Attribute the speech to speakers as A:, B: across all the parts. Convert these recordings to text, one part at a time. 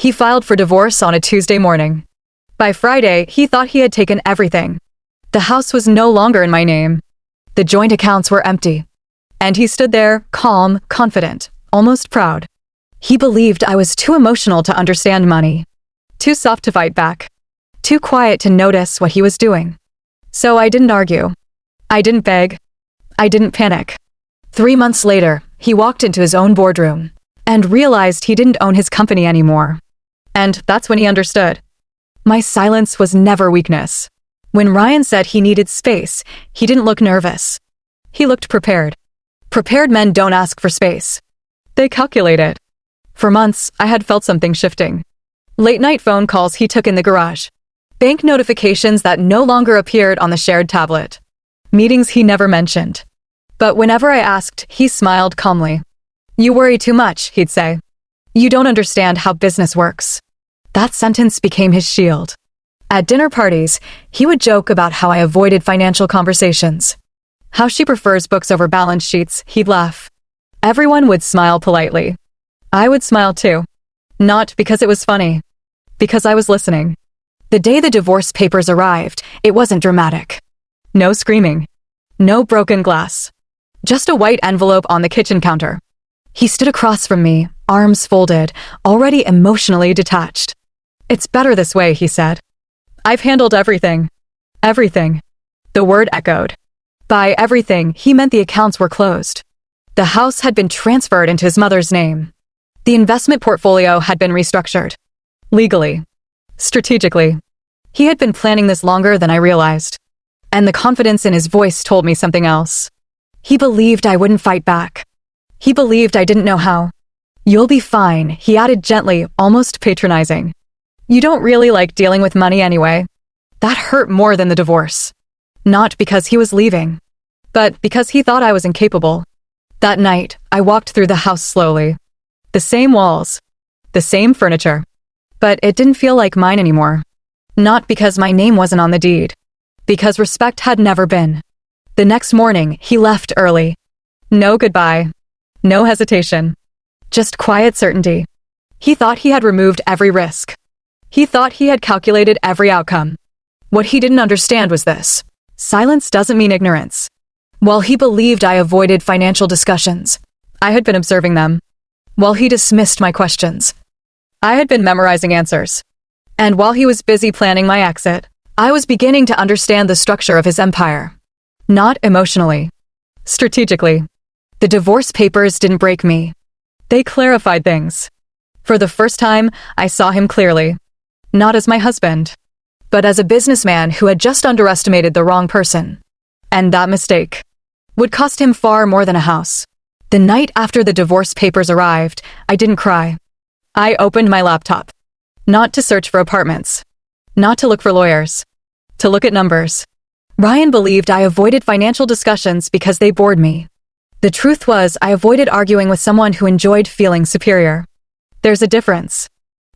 A: He filed for divorce on a Tuesday morning. By Friday, he thought he had taken everything. The house was no longer in my name. The joint accounts were empty. And he stood there, calm, confident, almost proud. He believed I was too emotional to understand money, too soft to fight back, too quiet to notice what he was doing. So I didn't argue. I didn't beg. I didn't panic. 3 months later, he walked into his own boardroom and realized he didn't own his company anymore. And that's when he understood. My silence was never weakness. When Ryan said he needed space, he didn't look nervous. He looked prepared. Prepared men don't ask for space. They calculate it. For months, I had felt something shifting. Late-night phone calls he took in the garage. Bank notifications that no longer appeared on the shared tablet. Meetings he never mentioned. But whenever I asked, he smiled calmly. "You worry too much," he'd say. "You don't understand how business works." That sentence became his shield. At dinner parties, he would joke about how I avoided financial conversations. How she prefers books over balance sheets, he'd laugh. Everyone would smile politely. I would smile too. Not because it was funny. Because I was listening. The day the divorce papers arrived, it wasn't dramatic. No screaming. No broken glass. Just a white envelope on the kitchen counter. He stood across from me, arms folded, already emotionally detached. "It's better this way," he said. "I've handled everything." Everything. The word echoed. By everything, he meant the accounts were closed. The house had been transferred into his mother's name. The investment portfolio had been restructured. Legally. Strategically. He had been planning this longer than I realized. And the confidence in his voice told me something else. He believed I wouldn't fight back. He believed I didn't know how. "You'll be fine," he added gently, almost patronizing. "You don't really like dealing with money anyway." That hurt more than the divorce. Not because he was leaving, but because he thought I was incapable. That night, I walked through the house slowly. The same walls. The same furniture. But it didn't feel like mine anymore. Not because my name wasn't on the deed. Because respect had never been. The next morning, he left early. No goodbye. No hesitation. Just quiet certainty. He thought he had removed every risk. He thought he had calculated every outcome. What he didn't understand was this. Silence doesn't mean ignorance. While he believed I avoided financial discussions, I had been observing them. While he dismissed my questions, I had been memorizing answers. And while he was busy planning my exit, I was beginning to understand the structure of his empire. Not emotionally. Strategically. The divorce papers didn't break me. They clarified things. For the first time, I saw him clearly. Not as my husband, but as a businessman who had just underestimated the wrong person. And that mistake would cost him far more than a house. The night after the divorce papers arrived, I didn't cry. I opened my laptop. Not to search for apartments. Not to look for lawyers. To look at numbers. Ryan believed I avoided financial discussions because they bored me. The truth was, I avoided arguing with someone who enjoyed feeling superior. There's a difference.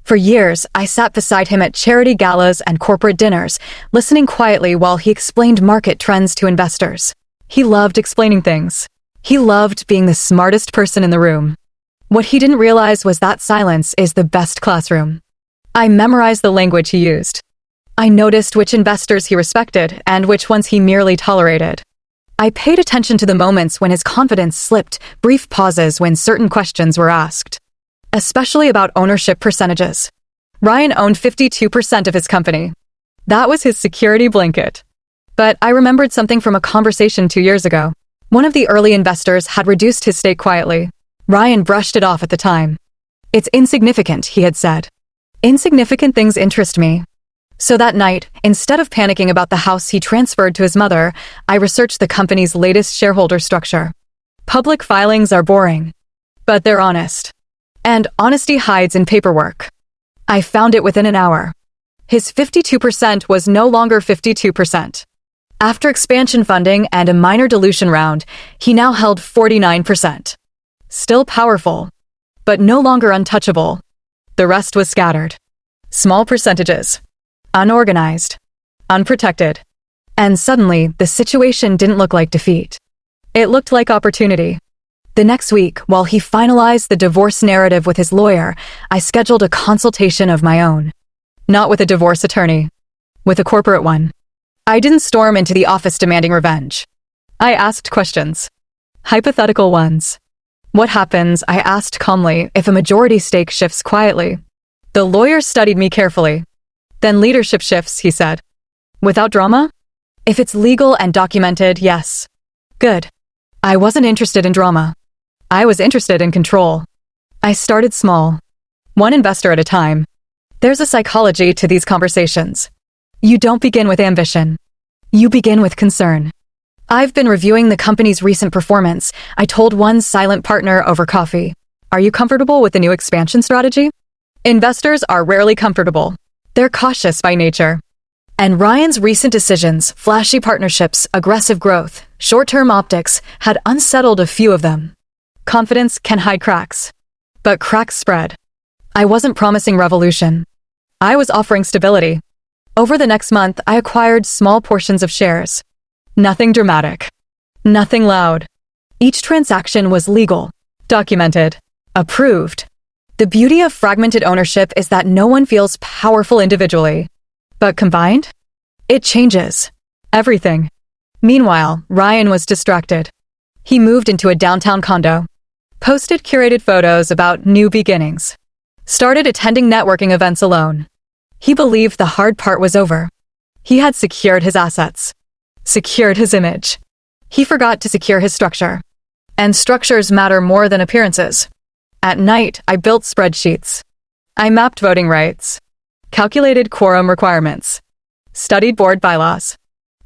A: For years, I sat beside him at charity galas and corporate dinners, listening quietly while he explained market trends to investors. He loved explaining things. He loved being the smartest person in the room. What he didn't realize was that silence is the best classroom. I memorized the language he used. I noticed which investors he respected and which ones he merely tolerated. I paid attention to the moments when his confidence slipped, brief pauses when certain questions were asked. Especially about ownership percentages. Ryan owned 52% of his company. That was his security blanket. But I remembered something from a conversation 2 years ago. One of the early investors had reduced his stake quietly. Ryan brushed it off at the time. "It's insignificant," he had said. "Insignificant things interest me." So that night, instead of panicking about the house he transferred to his mother, I researched the company's latest shareholder structure. Public filings are boring, but they're honest. And honesty hides in paperwork. I found it within an hour. His 52% was no longer 52%. After expansion funding and a minor dilution round, he now held 49%. Still powerful, but no longer untouchable. The rest was scattered. Small percentages. Unorganized. Unprotected. And suddenly, the situation didn't look like defeat. It looked like opportunity. The next week, while he finalized the divorce narrative with his lawyer, I scheduled a consultation of my own. Not with a divorce attorney, with a corporate one. I didn't storm into the office demanding revenge. I asked questions. Hypothetical ones. What happens, I asked calmly, if a majority stake shifts quietly? The lawyer studied me carefully. Then leadership shifts, he said. Without drama? If it's legal and documented, yes. Good. I wasn't interested in drama. I was interested in control. I started small. One investor at a time. There's a psychology to these conversations. You don't begin with ambition. You begin with concern. I've been reviewing the company's recent performance. I told one silent partner over coffee. Are you comfortable with the new expansion strategy? Investors are rarely comfortable. They're cautious by nature. And Ryan's recent decisions, flashy partnerships, aggressive growth, short-term optics, had unsettled a few of them. Confidence can hide cracks. But cracks spread. I wasn't promising revolution. I was offering stability. Over the next month, I acquired small portions of shares. Nothing dramatic. Nothing loud. Each transaction was legal, documented, approved. The beauty of fragmented ownership is that no one feels powerful individually. But combined? It changes. Everything. Meanwhile, Ryan was distracted. He moved into a downtown condo, posted curated photos about new beginnings, started attending networking events alone. He believed the hard part was over. He had secured his assets, secured his image. He forgot to secure his structure. And structures matter more than appearances. At night, I built spreadsheets. I mapped voting rights, calculated quorum requirements, studied board bylaws.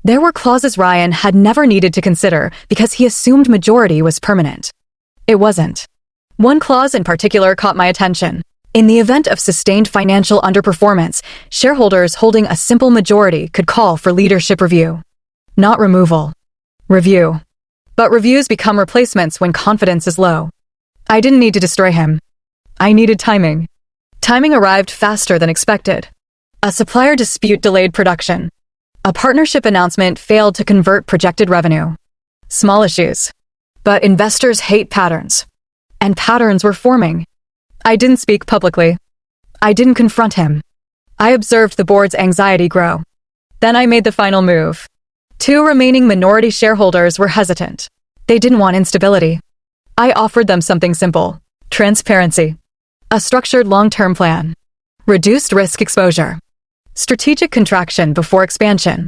A: There were clauses Ryan had never needed to consider because he assumed majority was permanent. It wasn't. One clause in particular caught my attention. In the event of sustained financial underperformance, shareholders holding a simple majority could call for leadership review. Not removal. Review. But reviews become replacements when confidence is low. I didn't need to destroy him. I needed timing. Timing arrived faster than expected. A supplier dispute delayed production. A partnership announcement failed to convert projected revenue. Small issues. But investors hate patterns. And patterns were forming. I didn't speak publicly. I didn't confront him. I observed the board's anxiety grow. Then I made the final move. 2 remaining minority shareholders were hesitant. They didn't want instability. I offered them something simple. Transparency. A structured long-term plan. Reduced risk exposure. Strategic contraction before expansion.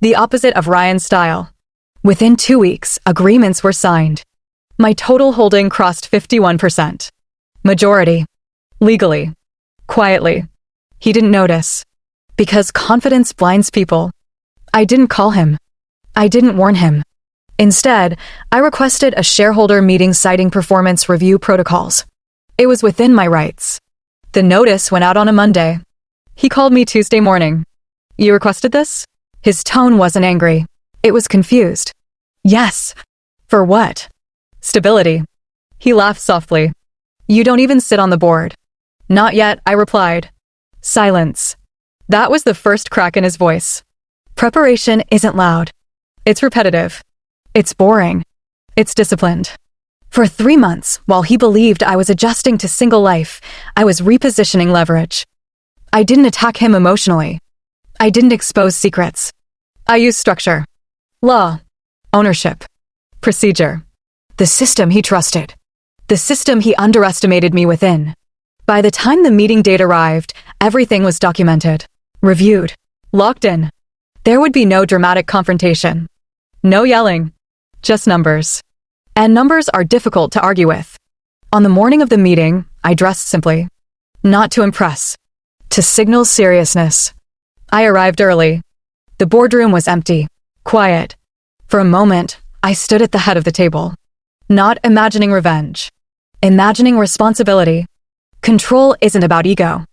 A: The opposite of Ryan's style. Within 2 weeks, agreements were signed. My total holding crossed 51%. Majority. Legally. Quietly. He didn't notice. Because confidence blinds people. I didn't call him. I didn't warn him. Instead, I requested a shareholder meeting citing performance review protocols. It was within my rights. The notice went out on a Monday. He called me Tuesday morning. You requested this? His tone wasn't angry. It was confused. Yes. For what? Stability. He laughed softly. You don't even sit on the board. Not yet, I replied. Silence. That was the first crack in his voice. Preparation isn't loud. It's repetitive. It's boring. It's disciplined. For 3 months, while he believed I was adjusting to single life, I was repositioning leverage. I didn't attack him emotionally. I didn't expose secrets. I used structure. Law. Ownership. Procedure. The system he trusted. The system he underestimated me within. By the time the meeting date arrived, everything was documented, reviewed, locked in. There would be no dramatic confrontation. No yelling. Just numbers. And numbers are difficult to argue with. On the morning of the meeting, I dressed simply. Not to impress. To signal seriousness. I arrived early. The boardroom was empty. Quiet. For a moment, I stood at the head of the table. Not imagining revenge. Imagining responsibility. Control isn't about ego.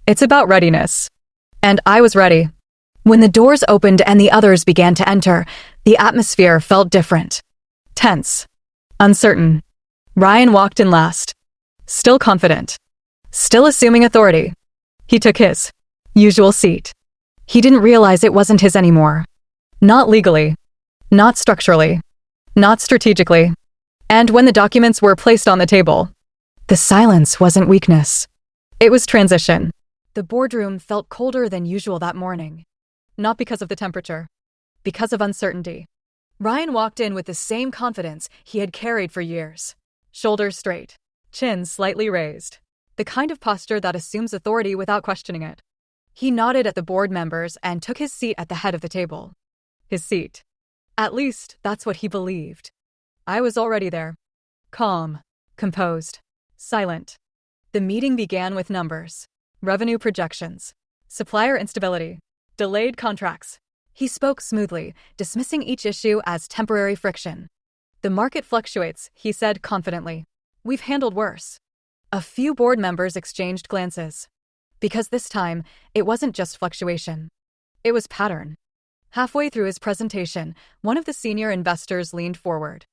A: It's about readiness. And I was ready. When the doors opened and the others began to enter, the atmosphere felt different. Tense. Uncertain. Ryan walked in last. Still confident. Still assuming authority. He took his usual seat. He didn't realize it wasn't his anymore. Not legally. Not structurally. Not strategically. And when the documents were placed on the table, the silence wasn't weakness. It was transition. The boardroom felt colder than usual that morning. Not because of the temperature, because of uncertainty. Ryan walked in with the same confidence he had carried for years. Shoulders straight, chin slightly raised. The kind of posture that assumes authority without questioning it. He nodded at the board members and took his seat at the head of the table. His seat. At least, that's what he believed. I was already there. Calm, composed, silent. The meeting began with numbers, revenue projections, supplier instability, delayed contracts. He spoke smoothly, dismissing each issue as temporary friction. The market fluctuates, he said confidently. We've handled worse. A few board members exchanged glances. Because this time, it wasn't just fluctuation. It was pattern. Halfway through his presentation, one of the senior investors leaned forward.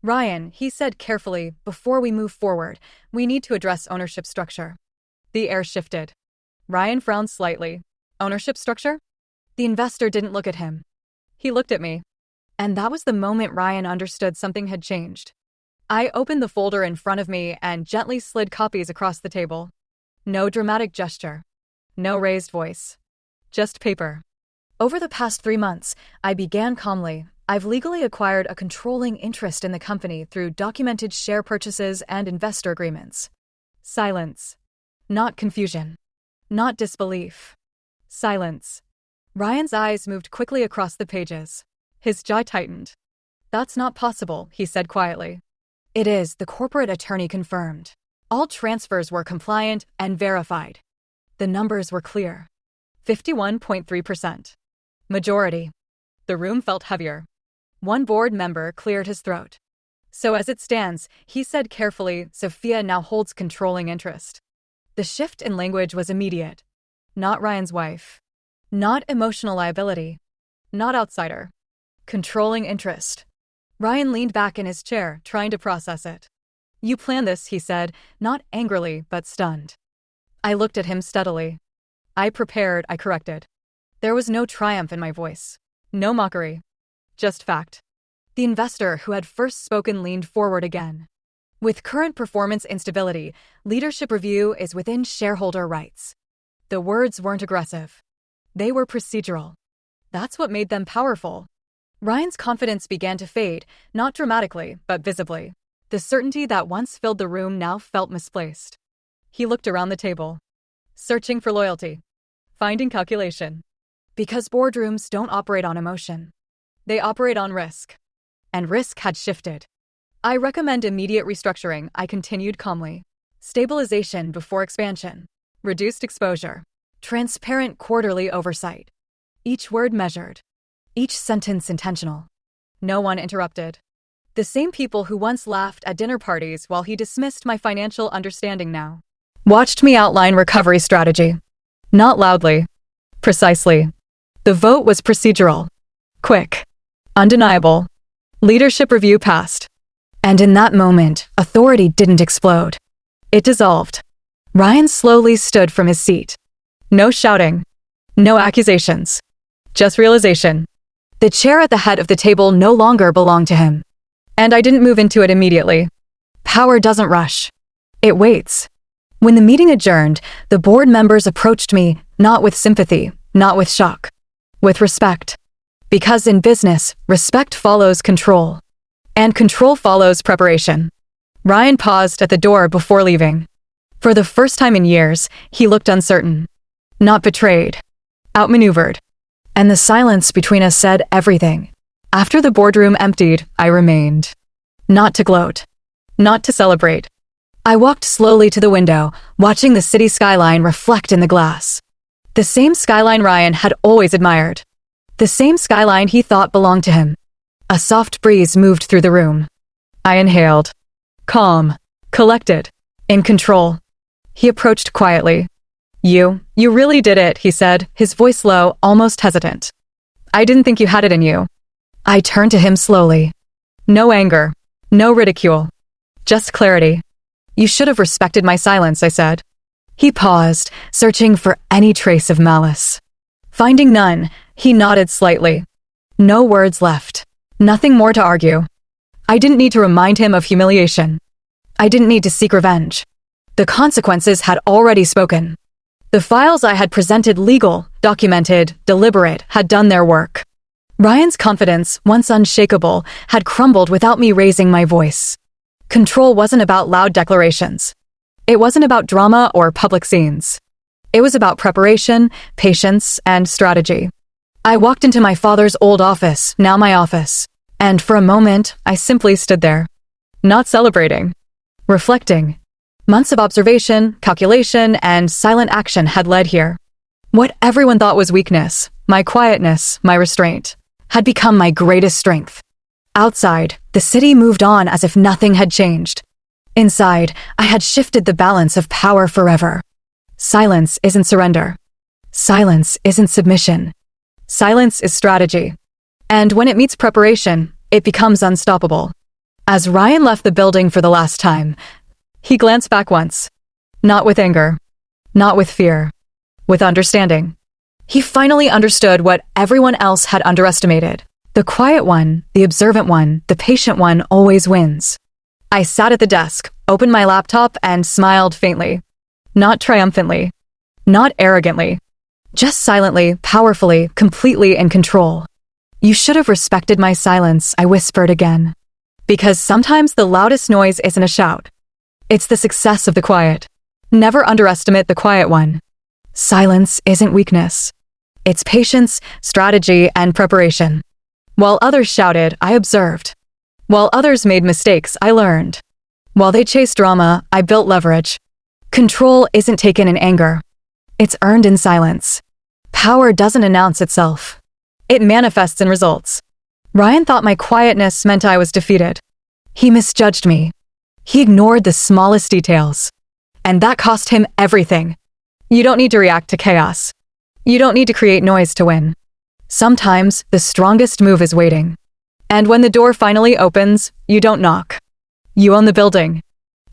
A: Ryan, he said carefully, before we move forward, we need to address ownership structure. The air shifted. Ryan frowned slightly. Ownership structure? The investor didn't look at him. He looked at me. And that was the moment Ryan understood something had changed. I opened the folder in front of me and gently slid copies across the table. No dramatic gesture. No raised voice. Just paper. Over the past 3 months, I began calmly. I've legally acquired a controlling interest in the company through documented share purchases and investor agreements. Silence. Not confusion. Not disbelief. Silence. Ryan's eyes moved quickly across the pages. His jaw tightened. That's not possible, he said quietly. It is, the corporate attorney confirmed. All transfers were compliant and verified. The numbers were clear. 51.3%. Majority. The room felt heavier. One board member cleared his throat. So as it stands, he said carefully, Sophia now holds controlling interest. The shift in language was immediate. Not Ryan's wife. Not emotional liability. Not outsider. Controlling interest. Ryan leaned back in his chair, trying to process it. You planned this, he said, not angrily, but stunned. I looked at him steadily. I prepared, I corrected. There was no triumph in my voice. No mockery. Just fact. The investor who had first spoken leaned forward again. With current performance instability, leadership review is within shareholder rights. The words weren't aggressive. They were procedural. That's what made them powerful. Ryan's confidence began to fade, not dramatically, but visibly. The certainty that once filled the room now felt misplaced. He looked around the table, searching for loyalty, finding calculation. Because boardrooms don't operate on emotion. They operate on risk. And risk had shifted. I recommend immediate restructuring, I continued calmly. Stabilization before expansion. Reduced exposure. Transparent quarterly oversight. Each word measured. Each sentence intentional. No one interrupted. The same people who once laughed at dinner parties while he dismissed my financial understanding now watched me outline recovery strategy. Not loudly. Precisely. The vote was procedural. Quick. Undeniable. Leadership review passed. And in that moment, authority didn't explode. It dissolved. Ryan slowly stood from his seat. No shouting. No accusations. Just realization. The chair at the head of the table no longer belonged to him. And I didn't move into it immediately. Power doesn't rush. It waits. When the meeting adjourned, the board members approached me, not with sympathy, not with shock, with respect. Because in business, respect follows control. And control follows preparation. Ryan paused at the door before leaving. For the first time in years, he looked uncertain. Not betrayed. Outmaneuvered. And the silence between us said everything. After the boardroom emptied, I remained. Not to gloat. Not to celebrate. I walked slowly to the window, watching the city skyline reflect in the glass. The same skyline Ryan had always admired. The same skyline he thought belonged to him. A soft breeze moved through the room. I inhaled. Calm. Collected. In control. He approached quietly. You really did it, he said, his voice low, almost hesitant. I didn't think you had it in you. I turned to him slowly. No anger. No ridicule. Just clarity. You should have respected my silence, I said. He paused, searching for any trace of malice. Finding none, he nodded slightly. No words left. Nothing more to argue. I didn't need to remind him of humiliation. I didn't need to seek revenge. The consequences had already spoken. The files I had presented legal, documented, deliberate, had done their work. Ryan's confidence, once unshakable, had crumbled without me raising my voice. Control wasn't about loud declarations. It wasn't about drama or public scenes. It was about preparation, patience, and strategy. I walked into my father's old office, now my office, and for a moment, I simply stood there. Not celebrating. Reflecting. Months of observation, calculation, and silent action had led here. What everyone thought was weakness, my quietness, my restraint, had become my greatest strength. Outside, the city moved on as if nothing had changed. Inside, I had shifted the balance of power forever. Silence isn't surrender. Silence isn't submission. Silence is strategy. And when it meets preparation, it becomes unstoppable. As Ryan left the building for the last time, he glanced back once. Not with anger. Not with fear. With understanding. He finally understood what everyone else had underestimated. The quiet one, the observant one, the patient one always wins. I sat at the desk, opened my laptop, and smiled faintly. Not triumphantly. Not arrogantly. Just silently, powerfully, completely in control. You should have respected my silence, I whispered again. Because sometimes the loudest noise isn't a shout. It's the success of the quiet. Never underestimate the quiet one. Silence isn't weakness. It's patience, strategy, and preparation. While others shouted, I observed. While others made mistakes, I learned. While they chased drama, I built leverage. Control isn't taken in anger. It's earned in silence. Power doesn't announce itself. It manifests in results. Ryan thought my quietness meant I was defeated. He misjudged me. He ignored the smallest details. And that cost him everything. You don't need to react to chaos. You don't need to create noise to win. Sometimes, the strongest move is waiting. And when the door finally opens, you don't knock. You own the building.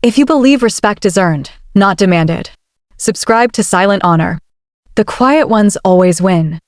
A: If you believe respect is earned, not demanded, subscribe to Silent Honor. The quiet ones always win.